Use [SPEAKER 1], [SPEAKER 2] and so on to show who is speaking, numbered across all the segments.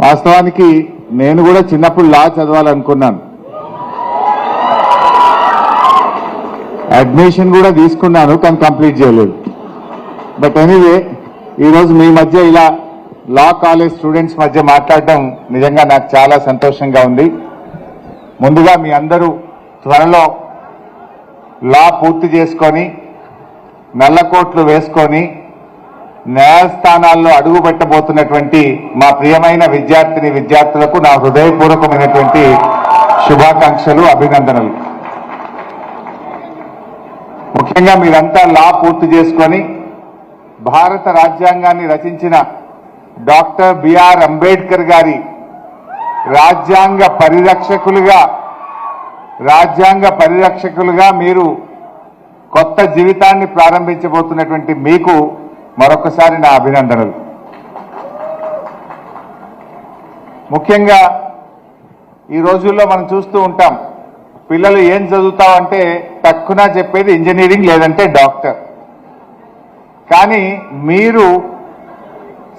[SPEAKER 1] వాస్తవానికి నేను కూడా చిన్నప్పుడు లా చదవాలనుకున్నాను, అడ్మిషన్ కూడా తీసుకున్నాను, కానీ కంప్లీట్ చేయలేదు. బట్ ఎనీవే ఈరోజు మీ మధ్య ఇలా లా కాలేజ్ స్టూడెంట్స్ మధ్య మాట్లాడడం నిజంగా నాకు చాలా సంతోషంగా ఉంది. ముందుగా మీ అందరూ త్వరలో లా పూర్తి చేసుకొని నల్లకోట్లు వేసుకొని న్యాయస్థానాల్లో అడుగు పెట్టబోతున్నటువంటి మా ప్రియమైన విద్యార్థిని విద్యార్థులకు నా హృదయపూర్వకమైనటువంటి శుభాకాంక్షలు, అభినందనలు. ముఖ్యంగా మీరంతా లా పూర్తి చేసుకొని భారత రాజ్యాంగాన్ని రచించిన డాక్టర్ బిఆర్ అంబేద్కర్ గారి రాజ్యాంగ పరిరక్షకులుగా మీరు కొత్త జీవితాన్ని ప్రారంభించబోతున్నటువంటి మీకు మరొకసారి నా అభినందనలు. ముఖ్యంగా ఈ రోజుల్లో మనం చూస్తూ ఉంటాం, పిల్లలు ఏం చదువుతావంటే తక్కువ చెప్పేది ఇంజనీరింగ్ లేదంటే డాక్టర్. కానీ మీరు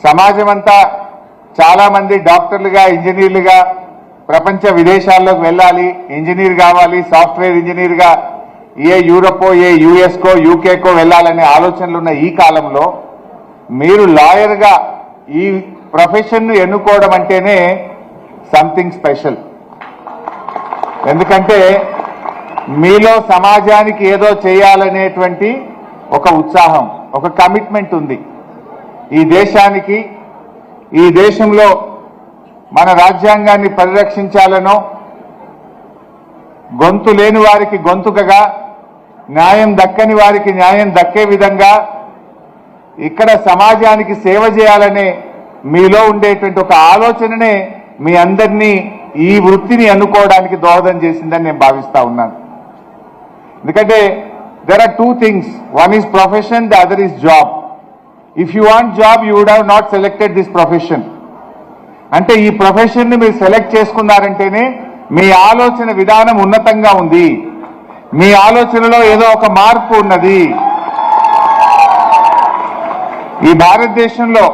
[SPEAKER 1] సమాజం అంతా చాలా మంది డాక్టర్లుగా ఇంజనీర్లుగా ప్రపంచ విదేశాల్లోకి వెళ్ళాలి, ఇంజనీర్ కావాలి, సాఫ్ట్వేర్ ఇంజనీర్గా ఏ యూరపో ఏ యుఎస్కో యూకేకో వెళ్ళాలనే ఆలోచనలున్న ఈ కాలంలో మీరు లాయర్గా ఈ ప్రొఫెషన్ను ఎన్నుకోవడం అంటేనే సంథింగ్ స్పెషల్. ఎందుకంటే మీలో సమాజానికి ఏదో చేయాలనేటువంటి ఒక ఉత్సాహం, ఒక కమిట్మెంట్ ఉంది. ఈ దేశానికి, ఈ దేశంలో మన రాజ్యాంగాన్ని పరిరక్షించాలనో, గొంతు లేని వారికి గొంతుకగా, న్యాయం దక్కని వారికి న్యాయం దక్కే విధంగా ఇక్కడ సమాజానికి సేవ చేయాలనే మీలో ఉండేటువంటి ఒక ఆలోచననే మీ అందరినీ ఈ వృత్తిని ఎన్నుకోవడానికి దోహదం చేసిందని నేను భావిస్తా ఉన్నాను. ఎందుకంటే there are two things, one is profession, the other is job. If you want job, you would have not selected this profession. అంటే ఈ ప్రొఫెషన్ ని మీరు సెలెక్ట్ చేసుకున్నారంటేనే మీ ఆలోచన విధానం ఉన్నతంగా ఉంది, మీ ఆలోచనలో ఏదో ఒక మార్పు ఉన్నది. ఈ భారతదేశంలో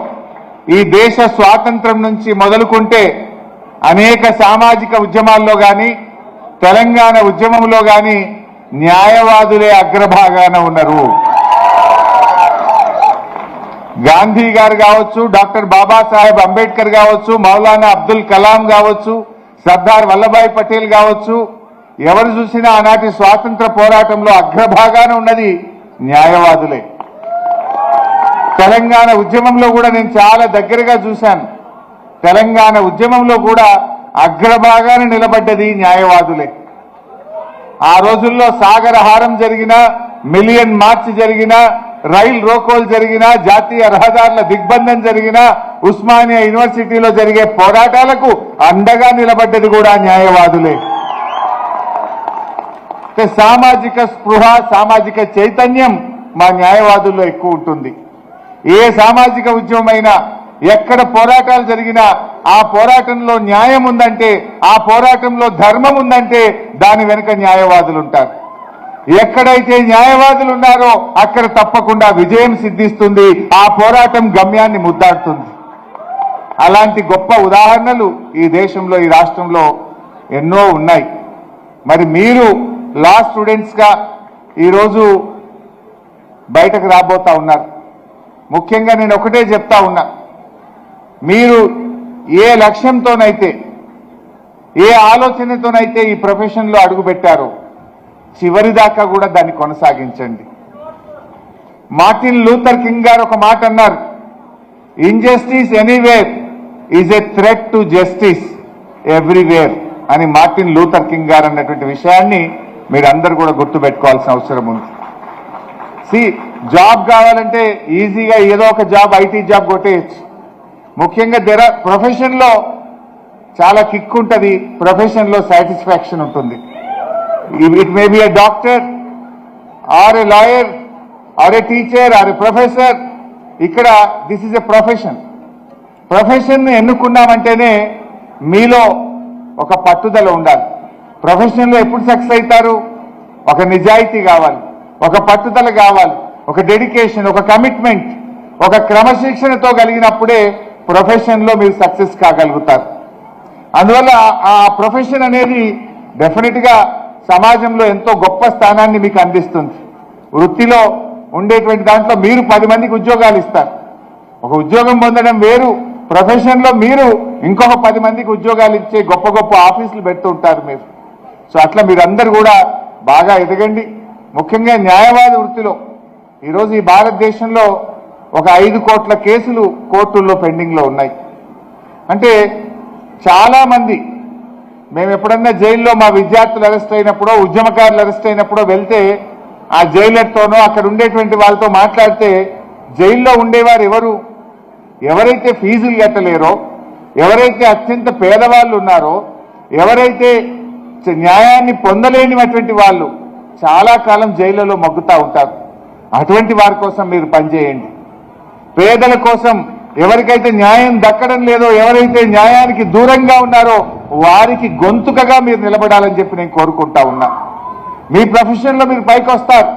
[SPEAKER 1] ఈ దేశ స్వాతంత్రం నుంచి మొదలుకుంటే అనేక సామాజిక ఉద్యమాల్లో కానీ తెలంగాణ ఉద్యమంలో కానీ న్యాయవాదులే అగ్రభాగాన ఉన్నారు. గాంధీ గారు కావచ్చు, డాక్టర్ బాబాసాహెబ్ అంబేద్కర్ కావచ్చు, మౌలానా అబ్దుల్ కలాం కావచ్చు, సర్దార్ వల్లభాయ్ పటేల్ కావచ్చు, ఎవరు చూసినా ఆనాటి స్వాతంత్ర పోరాటంలో అగ్రభాగాన ఉన్నది న్యాయవాదులే. తెలంగాణ ఉద్యమంలో కూడా నేను చాలా దగ్గరగా చూశాను. తెలంగాణ ఉద్యమంలో కూడా అగ్రభాగాన నిలబడ్డది న్యాయవాదులే. ఆ రోజుల్లో సాగరహారం జరిగినా, మిలియన్ మార్చ్ జరిగినా, రైల్ రోకోలు జరిగినా, జాతీయ రహదారుల దిగ్బంధం జరిగినా, ఉస్మానియా యూనివర్సిటీలో జరిగే పోరాటాలకు అండగా నిలబడ్డది కూడా న్యాయవాదులే. సామాజిక స్పృహ, సామాజిక చైతన్యం మా న్యాయవాదుల్లో ఎక్కువ ఉంటుంది. ఏ సామాజిక ఉద్యమమైనా, ఎక్కడ పోరాటాలు జరిగినా ఆ పోరాటంలో న్యాయం ఉందంటే, ఆ పోరాటంలో ధర్మం ఉందంటే దాని వెనుక న్యాయవాదులు ఉంటారు. ఎక్కడైతే న్యాయవాదులు ఉన్నారో అక్కడ తప్పకుండా విజయం సిద్ధిస్తుంది, ఆ పోరాటం గమ్యాన్ని ముద్దాడుతుంది. అలాంటి గొప్ప ఉదాహరణలు ఈ దేశంలో, ఈ రాష్ట్రంలో ఎన్నో ఉన్నాయి. మరి మీరు లా స్టూడెంట్స్గా ఈరోజు బయటకు రాబోతా ఉన్నారు. ముఖ్యంగా నేను ఒకటే చెప్తా ఉన్నా, మీరు ఏ లక్ష్యంతోనైతే, ఏ ఆలోచనతోనైతే ఈ ప్రొఫెషన్లో అడుగుపెట్టారో చివరిదాకా కూడా దాన్ని కొనసాగించండి. మార్టిన్ లూథర్ కింగ్ గారు ఒక మాట అన్నారు, injustice anywhere is a threat to justice everywhere అని మార్టిన్ లూథర్ కింగ్ గారు అన్నటువంటి విషయాన్ని మీరందరూ కూడా గుర్తుపెట్టుకోవాల్సిన అవసరం ఉంది. జాబ్ కావాలంటే ఈజీగా ఏదో ఒక జాబ్, ఐటీ జాబ్ కొట్టేయచ్చు. ముఖ్యంగా ప్రొఫెషన్లో చాలా కిక్ ఉంటుంది, ప్రొఫెషన్లో సాటిస్ఫాక్షన్ ఉంటుంది. It may be a doctor or a lawyer or a teacher or a professor. ఇక్కడ this is a profession. Profession ఎన్నుకున్నామంటేనే మీలో ఒక పట్టుదల ఉండాలి. ప్రొఫెషన్లో ఎప్పుడు సక్సెస్ అవుతారు? ఒక నిజాయితీ కావాలి, ఒక పట్టుదల కావాలి, ఒక డెడికేషన్, ఒక కమిట్మెంట్, ఒక క్రమశిక్షణతో కలిగినప్పుడే ప్రొఫెషన్లో మీరు సక్సెస్ కాగలుగుతారు. అందువల్ల ఆ ప్రొఫెషన్ అనేది డెఫినెట్గా సమాజంలో ఎంతో గొప్ప స్థానాన్ని మీకు అందిస్తుంది. వృత్తిలో ఉండేటువంటి దాంట్లో మీరు 10 మందికి ఉద్యోగాలు ఇస్తారు. ఒక ఉద్యోగం పొందడం వేరు, ప్రొఫెషన్లో మీరు ఇంకొక 10 మందికి ఉద్యోగాలు ఇచ్చే గొప్ప గొప్ప ఆఫీసులు పెడుతూ ఉంటారు మీరు. సో అట్లా మీరందరూ కూడా బాగా ఎదగండి. ముఖ్యంగా న్యాయవాద వృత్తిలో ఈరోజు ఈ భారతదేశంలో ఒక 5 కోట్ల కేసులు కోర్టుల్లో పెండింగ్లో ఉన్నాయి. అంటే చాలా మంది మేము ఎప్పుడన్నా జైల్లో మా విద్యార్థులు అరెస్ట్ అయినప్పుడో ఉద్యమకారులు అరెస్ట్ అయినప్పుడో వెళ్తే ఆ జైలర్తోనో అక్కడ ఉండేటువంటి వాళ్ళతో మాట్లాడితే జైల్లో ఉండేవారు ఎవరైతే ఫీజులు కట్టలేరో, ఎవరైతే అత్యంత పేదవాళ్ళు ఉన్నారో, ఎవరైతే న్యాయాన్ని పొందలేనిటువంటి వాళ్ళు చాలా కాలం జైళ్లలో మగ్గుతూ ఉంటారు. అటువంటి వారి కోసం మీరు పనిచేయండి. పేదల కోసం ఎవరికైతే న్యాయం దక్కడం లేదో, ఎవరైతే న్యాయానికి దూరంగా ఉన్నారో వారికి గొంతుకగా మీరు నిలబడాలని చెప్పి నేను కోరుకుంటా ఉన్నా. మీ ప్రొఫెషన్లో మీరు పైకి వస్తారు,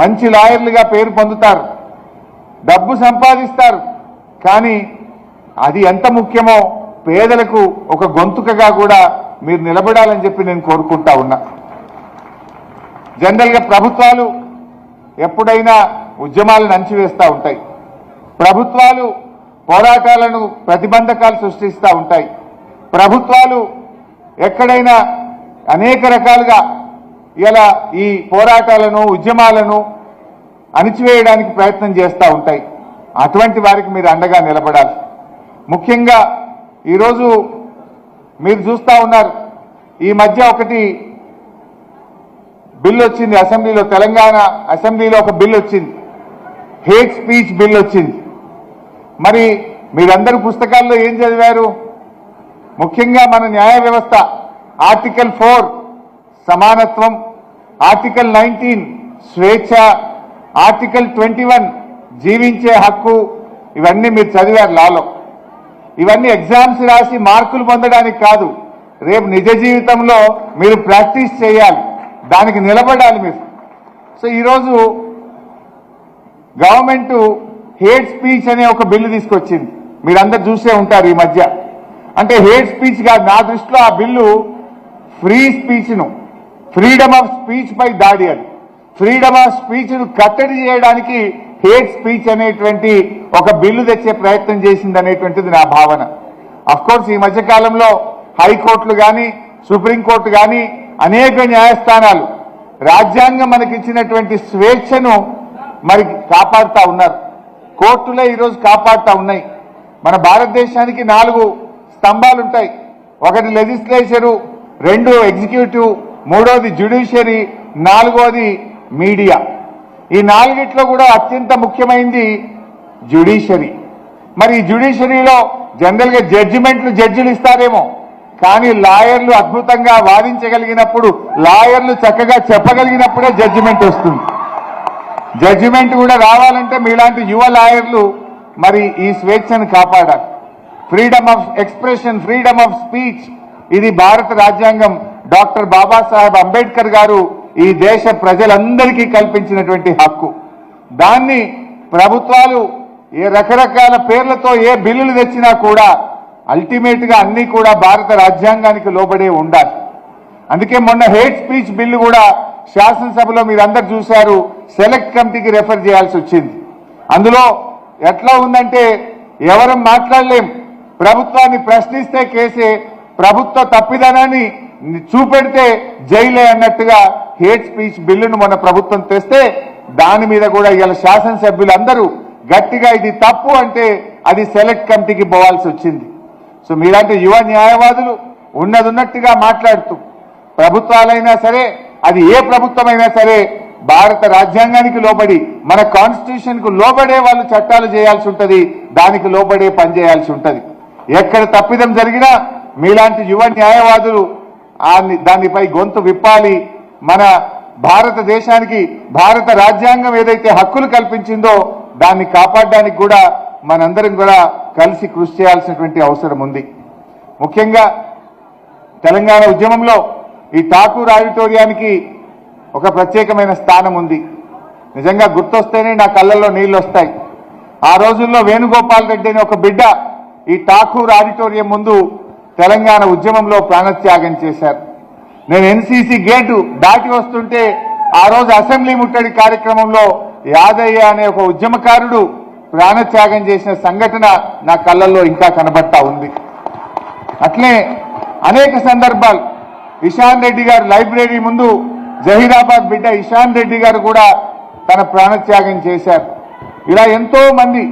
[SPEAKER 1] మంచి లాయర్లుగా పేరు పొందుతారు, డబ్బు సంపాదిస్తారు. కానీ అది ఎంత ముఖ్యమో పేదలకు ఒక గొంతుకగా కూడా మీరు నిలబడాలని చెప్పి నేను కోరుకుంటా ఉన్నా. జనరల్గా ప్రభుత్వాలు ఎప్పుడైనా ఉద్యమాలను అణచివేస్తూ ఉంటాయి. ప్రభుత్వాలు పోరాటాలను ప్రతిబంధకాలు సృష్టిస్తూ ఉంటాయి. ప్రభుత్వాలు ఎక్కడైనా అనేక రకాలుగా ఇలా ఈ పోరాటాలను ఉద్యమాలను అణిచివేయడానికి ప్రయత్నం చేస్తూ ఉంటాయి. అటువంటి వారికి మీరు అండగా నిలబడాలి. ముఖ్యంగా ఈరోజు మీరు చూస్తూ ఉన్నారు, ఈ మధ్య ఒకటి బిల్ వచ్చింది అసెంబ్లీలో, తెలంగాణ అసెంబ్లీలో ఒక బిల్ వచ్చింది, హేట్ స్పీచ్ బిల్ వచ్చింది. మరి మీరందరూ పుస్తకాల్లో ఏం చదివారు? ముఖ్యంగా మన న్యాయ వ్యవస్థ ఆర్టికల్ 4 సమానత్వం, ఆర్టికల్ 19 స్వేచ్ఛ, ఆర్టికల్ 21 జీవించే హక్కు, ఇవన్నీ మీరు చదివారు లాలో. ఇవన్నీ ఎగ్జామ్స్ రాసి మార్కులు పొందడానికి కాదు, రేపు నిజ జీవితంలో మీరు ప్రాక్టీస్ చేయాలి, దానికి నిలబడాలి మీరు. సో ఈరోజు గవర్నమెంట్ హేట్ స్పీచ్ అనే ఒక బిల్లు తీసుకొచ్చింది, మీరందరూ చూసే ఉంటారు ఈ మధ్య. అంటే హేట్ స్పీచ్ కాదు, నా దృష్టిలో ఆ బిల్లు ఫ్రీ స్పీచ్ను, ఫ్రీడమ్ ఆఫ్ స్పీచ్ పై దాడి. అది ఫ్రీడమ్ ఆఫ్ స్పీచ్ను కట్టడి చేయడానికి హేట్ స్పీచ్ అనేటువంటి ఒక బిల్లు తెచ్చే ప్రయత్నం చేసింది అనేటువంటిది నా భావన. అఫ్కోర్స్ ఈ మధ్య కాలంలో హైకోర్టులు కానీ సుప్రీంకోర్టు కానీ అనేక న్యాయస్థానాలు రాజ్యాంగం మనకిచ్చినటువంటి స్వేచ్ఛను మరి కాపాడుతూ ఉన్నారు. కోర్టులే ఈరోజు కాపాడుతూ ఉన్నాయి. మన భారతదేశానికి 4 స్తంభాలు ఉంటాయి. ఒకటి లెజిస్లేచరు, 2 ఎగ్జిక్యూటివ్, 3వది జ్యుడిషియరీ, 4వది మీడియా. ఈ 4గిట్లో కూడా అత్యంత ముఖ్యమైనది జ్యుడిషియరీ. మరి ఈ జ్యుడిషియరీలో జనరల్గా జడ్జిలు ఇస్తారేమో, కానీ లాయర్లు అద్భుతంగా వాదించగలిగినప్పుడు, లాయర్లు చక్కగా చెప్పగలిగినప్పుడే జడ్జిమెంట్ వస్తుంది. జడ్జిమెంట్ కూడా రావాలంటే మీలాంటి యువ లాయర్లు మరి ఈ స్వేచ్ఛను కాపాడాలి. Freedom of expression, freedom of speech, ఇది భారత రాజ్యాంగం డాక్టర్ బాబాసాహెబ్ అంబేద్కర్ గారు ఈ దేశ ప్రజలందరికీ కల్పించినటువంటి హక్కు. దాన్ని ప్రభుత్వాలు ఏ రకరకాల పేర్లతో ఏ బిల్లులు తెచ్చినా కూడా అల్టిమేట్ గా అన్ని కూడా భారత రాజ్యాంగానికి లోబడే ఉండాలి. అందుకే మొన్న హేట్ స్పీచ్ బిల్లు కూడా శాసనసభలో మీరందరూ చూశారు, సెలెక్ట్ కమిటీకి రెఫర్ చేయాల్సి వచ్చింది. అందులో ఎట్లా ఉందంటే ఎవరం మాట్లాడలేం, ప్రభుత్వాన్ని ప్రశ్నిస్తే కేసే, ప్రభుత్వ తప్పిదనాన్ని చూపెడితే జైలే అన్నట్టుగా హేట్ స్పీచ్ బిల్లును మన ప్రభుత్వం తెస్తే దాని మీద కూడా ఇవాళ శాసనసభ్యులందరూ గట్టిగా ఇది తప్పు అంటే అది సెలెక్ట్ కమిటీకి పోవాల్సి వచ్చింది. సో మీలాంటి యువ న్యాయవాదులు ఉన్నట్టుగా మాట్లాడుతూ ప్రభుత్వాలైనా సరే, అది ఏ ప్రభుత్వమైనా సరే, భారత రాజ్యాంగానికి లోబడి మన కాన్స్టిట్యూషన్ కు లోబడే వాళ్ళు చట్టాలు చేయాల్సి ఉంటుంది, దానికి లోబడే పనిచేయాల్సి ఉంటుంది. ఎక్కడ తప్పిదం జరిగినా మీలాంటి యువ న్యాయవాదులు దానిపై గొంతు విప్పాలి. మన భారతదేశానికి భారత రాజ్యాంగం ఏదైతే హక్కులు కల్పించిందో దాన్ని కాపాడడానికి కూడా మనందరం కూడా కలిసి కృషి చేయాల్సినటువంటి అవసరం ఉంది. ముఖ్యంగా తెలంగాణ ఉద్యమంలో ఈ ఠాకూర్ ఆడిటోరియానికి ఒక ప్రత్యేకమైన స్థానం ఉంది. నిజంగా గుర్తొస్తేనే నా కళ్ళల్లో నీళ్లు వస్తాయి. ఆ రోజుల్లో వేణుగోపాల్ రెడ్డి అనే ఒక బిడ్డ ఈ ఠాకూర్ ఆడిటోరియం ముందు తెలంగాణ ఉద్యమంలో ప్రాణత్యాగం చేశారు. నేను ఎన్సీసీ గేటు దాటి వస్తుంటే ఆ రోజు అసెంబ్లీ ముట్టడి కార్యక్రమంలో యాదయ్య అనే ఒక ఉద్యమకారుడు ప్రాణత్యాగం చేసిన సంఘటన నా కళ్ళల్లో ఇంకా కనబడతా ఉంది. అట్లే అనేక సందర్భాలు ఇషాన్ రెడ్డి గారు లైబ్రరీ ముందు జహీరాబాద్ బిడ్డ ఇషాన్ రెడ్డి గారు కూడా తన ప్రాణత్యాగం చేశారు. ఇలా ఎంతో మంది,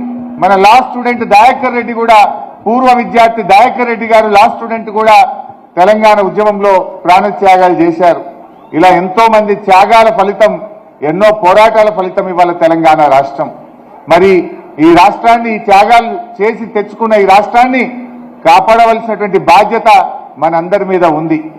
[SPEAKER 1] మన లా స్టూడెంట్ దయాకర్ రెడ్డి కూడా, పూర్వ విద్యార్థి దయాకర్ రెడ్డి గారు లా స్టూడెంట్ కూడా తెలంగాణ ఉద్యమంలో ప్రాణత్యాగాలు చేశారు. ఇలా ఎంతో మంది త్యాగాల ఫలితం, ఎన్నో పోరాటాల ఫలితం ఇవాళ తెలంగాణ రాష్ట్రం. మరి ఈ రాష్ట్రాన్ని, ఈ త్యాగాలు చేసి తెచ్చుకున్న ఈ రాష్ట్రాన్ని కాపాడవలసినటువంటి బాధ్యత మనందరి మీద ఉంది.